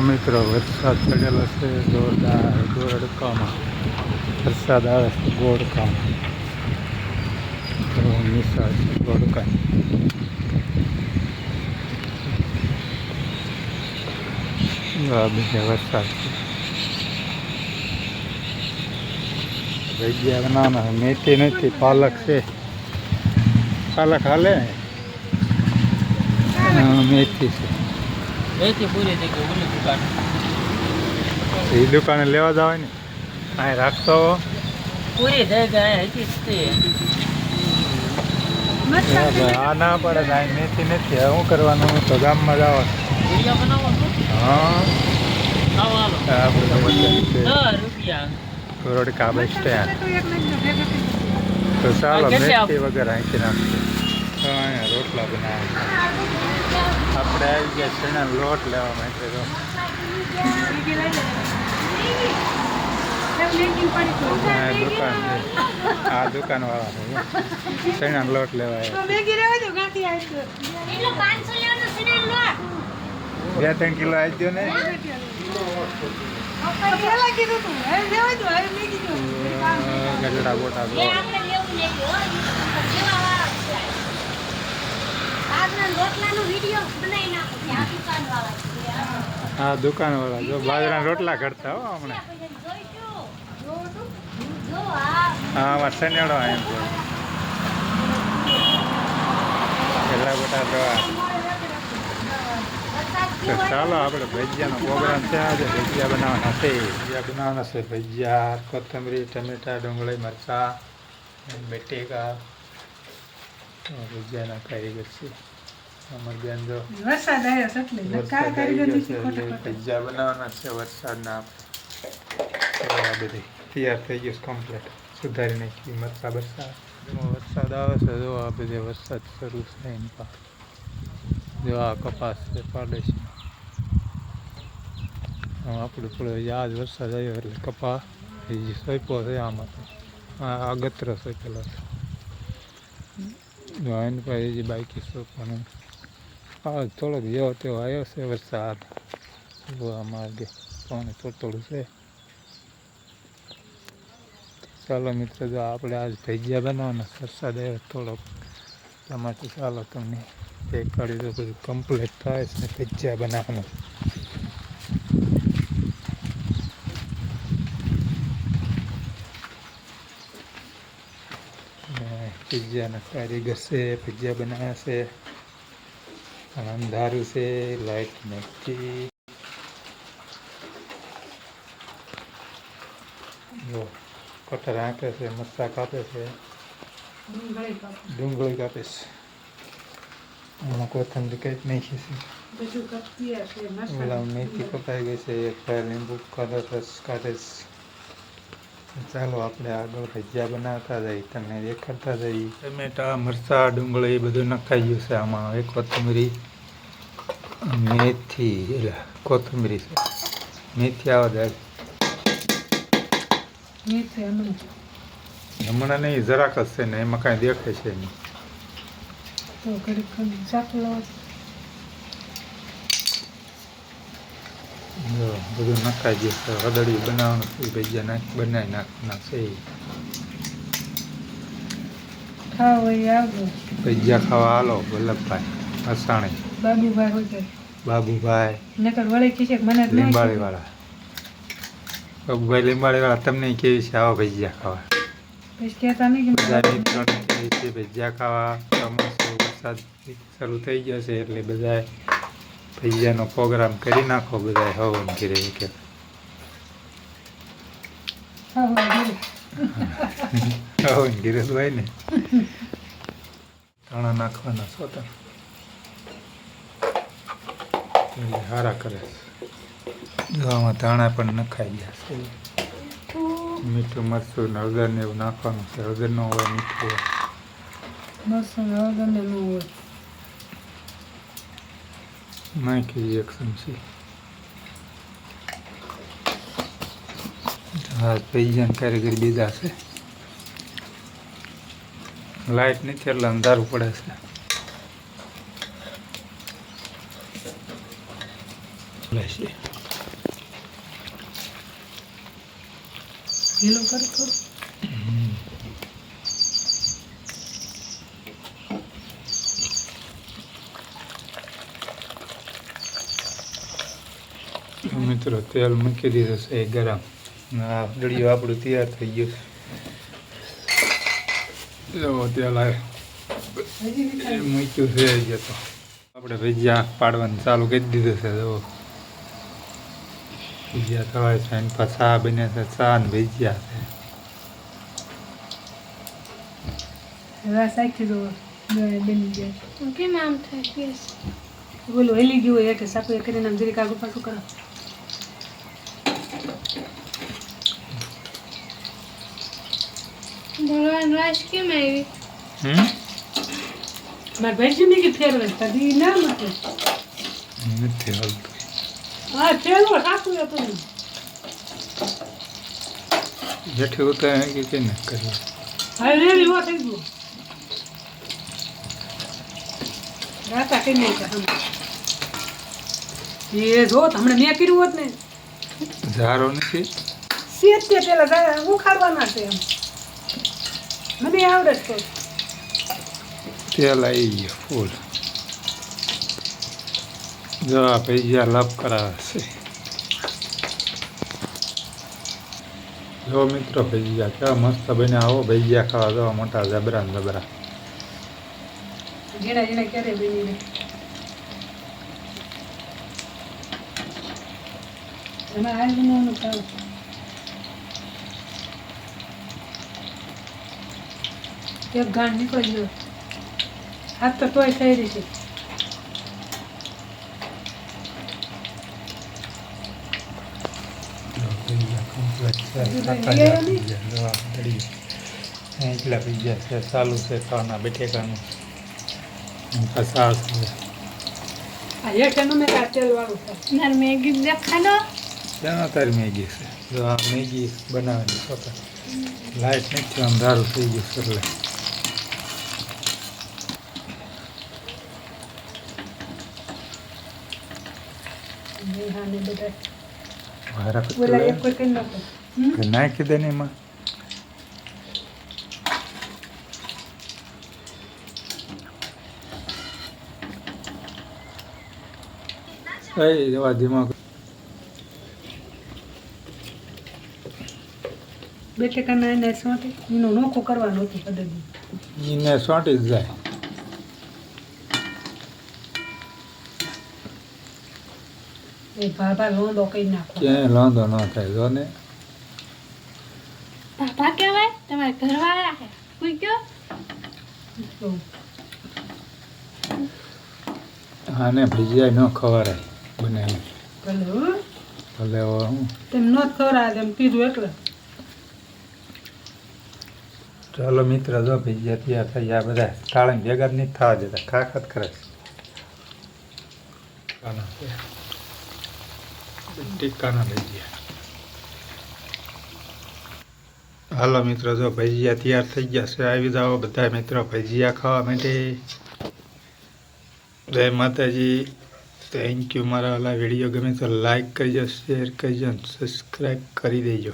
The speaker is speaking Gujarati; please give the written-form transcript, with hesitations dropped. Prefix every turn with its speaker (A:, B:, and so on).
A: મિત્રો વરસાદ પડેલો છે જોરદાર ગોળકામાં વરસાદ આવે છે ગોળકામાં નિશાળ છે ગોળકાની બીજા વરસાદ છે જગ્યા ના મેથી નથી પાલક છે પાલક હાલે મેથી છે
B: મેથી પૂરી થઈ ગઈ ઓલી દુકાન
A: એ દુકાને લેવા જવાય ને અહીં રાખતો
B: પૂરી થઈ ગઈ હતી
A: આ ના પડે અહીં મેથી નથી શું કરવાનું તો ગામમાં જવાનું
B: વિડીયો બનાવવાનો
A: હા
B: હાલો
A: આપણે
B: રૂપિયા
A: રોડકા બસ સ્ટેન્ડ તો ચાલો મેથી વગર અહીંથી નાખશું અહીંયા રોટલા બનાવ્યા આપણે આવી ગયા ચણા લોટ લેવા માટે તો દુકાન છે આ દુકાન વાળા છે ચણા લોટ લેવા બે 3 કિલો આવી ગયો ને ગજડા બોટા હા દુકાન વાળા જો બાજરાના રોટલા કરતા હો હમણાં હા અમારે શનિયાળો એમ ગજડા બોટા દવા તો ચાલો આપણે ભજીયાનો પ્રોગ્રામ છે આજે ભજીયા બનાવવાના છે ભજીયા કોથમરી ટમેટા ડુંગળી મરચાં બટેકા ભજીયાના કારીગર છે અમાર બેન જો વરસાદ ભજીયા બનાવવાના છે વરસાદના બધી તૈયાર થઈ ગયું કમ્પ્લીટ સુધારી નાખી મરચાં વરસાદ આવે છે જો આ બધે વરસાદ શરૂ છે એની પાસે જો આ કપાસ છે પાડોશી આપણે થોડો યાદ વરસાદ આવ્યો એટલે કપા એ સોંપ્યો છે આમાં તો આગત્ર સોંપેલો છે એની પાસે જે બાઈકી સોંપવાનું હા થોડોક જેવો તેવો આવ્યો છે વરસાદ આ માર્ગે પાણી થોડું છે ચાલો મિત્રો જો આપણે આજ ભજીયા બનાવવાના વરસાદ આવ્યો થોડોક એટલા માટે ચાલો તમને એક કાઢી તો બધું કમ્પ્લીટ થાય છે ભજીયા બનાવવાનું ભજીયાના કારીગર છે ભજીયા બનાવ્યા છે અંધારું છે લાઈટ નથી જો કટર આંકે છે મરચાં કાપે છે ડુંગળી કાપે છે એમાં કોથમરી કંઈક નાખી છે ઓલા મેથી કપાઈ ગઈ છે એક લીંબુ રસ કાઢે છે ચાલો આપણે આગળ ભજીયા બનાવતા જઈએ તમને દેખાડતા જઈએ ટમેટા મરચાં ડુંગળી બધું નખાઈ ગયું છે આમાં એક કોથમરી મેથી એટલે કોથમરી છે મેથી આવે હમણાં નહીં જરાક જ છે ને એમાં કાંઈ દેખાય છે નહીં બધું નખાઈ ગયું છે હળદળિયું બનાવવાનું છે ભજીયા બનાવી નાખવાના છે ભજીયા ખાવા હાલો વલ્લભભાઈ અસાણી બાબુભાઈ લીંબાળી વાળા બાબુભાઈ લીંબાળી વાળા તમને કેવી છે આવા ભજીયા ખાવા ભજીયા ખાવા વરસાદ શરૂ થઈ ગયો છે એટલે બધા ભજીયાનો પ્રોગ્રામ કરી નાખો બધા હવન ઘીરે કે હવન ઘીરે હોય ને ધાણા નાખવાના સોતા એટલે સારા કરે છે આમાં ધાણા પણ નખાઈ ગયા છે મીઠું મરચું ને હળદર ને એવું નાખવાનું છે હળદર ન હોય મીઠું હોય નાખી એક ચમચી હા ભજીયાના કારીગર બીજા છે લાઈટ નથી એટલે અંધારું પડે છે
C: ઢીલું કરું થોડું.
A: મિત્રો તેલ મૂકી દીધું છે ગરમ. આ દળિયું આપણું તૈયાર થઈ ગયું છે. જો તેલ આવે મૂક્યું છે જ તો આપણે ભજીયા પાડવાનું ચાલુ કરી દીધું છે. જો ભજીયા થવાય છે એની પાસે ચા બને છે. ચા ને ભજીયા છે.
C: રસ આખી દો બની જાય.
D: કેમ આમ થાય ગેસ?
C: બોલો હેલી ગયું હોય કે સાપુ કરીને આમ જરીક આગળ પાછું કરો.
D: ભગવાન રાસ કેમ આવી?
C: મારા ભાઈ ને કે ફેરવે કદી ના નથી.
A: નથી હાલતું.
C: હા ફેરવો સાપુ હતું.
A: જેઠી ઉતારે કે કઈ ન કરી.
C: હવે રેડી હો થઈ ગયું. રાતા કઈ નહીં કે હમ. એ જો હમણાં મેં કર્યું હોત ને
A: ઝારો નથી.
C: શેત તે પેલા ઉખાડવાના છે એમ. મને આવડે છે.
A: તેલ આવી ગયું ફૂલ. જો આ ભજીયા લપ કરાવે છે. જો મિત્રો ભજીયા કેવા મસ્ત બન્યા. આવો ભજીયા ખાવા જવા મોટા જબરા ને જબરા.
C: ઝીણા ઝીણા ક્યારે બની રહે. એમાં હાલ બનાવવાનું ખાવું. એક ગાંઠ નીકળી ગયો. હાથ તો તોય થઈ રહી છે.
A: એટલા ભજીયા છે. ચાલુ છે ખાવાના બટેકાનું. છાશ છે.
C: આ હેઠળનું મેં આ તેલ વાળું છે.
D: મારે મેગી દેખાડો.
A: ત્યાં તારી મેગી છે. જો આ મેગી બનાવવાની છોકરા લાઈટ નથી અંધારું થઈ ગયું છે એટલે
C: હા ને બધા
A: વારા
C: ઓલા એક કોઈ કરી નાખો.
A: નાખી દે ને એમાં. જવા ધીમા
C: બટેકાના એને સોંટી એનું નોખું કરવાનું હતું કદાચ.
A: એને સોંટી જ જાય.
C: એ ભાભા લોંદો કરી નાખો.
A: ક્યાંય લોંધો ન થાય. જો ને
D: પાપા કહેવાય તમારા ઘરવાળા છે કોઈ કયો?
A: આને ભજીયા ન ખવાય બનાવી.
C: ભલે હો.
A: ભલે હું
C: તેમ ન ખવડાવે એમ કીધું એટલે.
A: ચાલો મિત્ર જો ભજીયા તૈયાર થઈ ગયા. બધા ટાળે ભેગા જ નહીં થવા દેતા. ખાખત કરે ટીકાના ભજીયા. હાલો મિત્રો જો ભજીયા તૈયાર થઈ ગયા છે. આવી જાઓ બધા મિત્રો ભજીયા ખાવા માટે. જય માતાજી. Thank you. મારા વાલા વિડીયો ગમે તો લાઈક કરજો, શેર કરજો, સબસ્ક્રાઈબ કરી દેજો.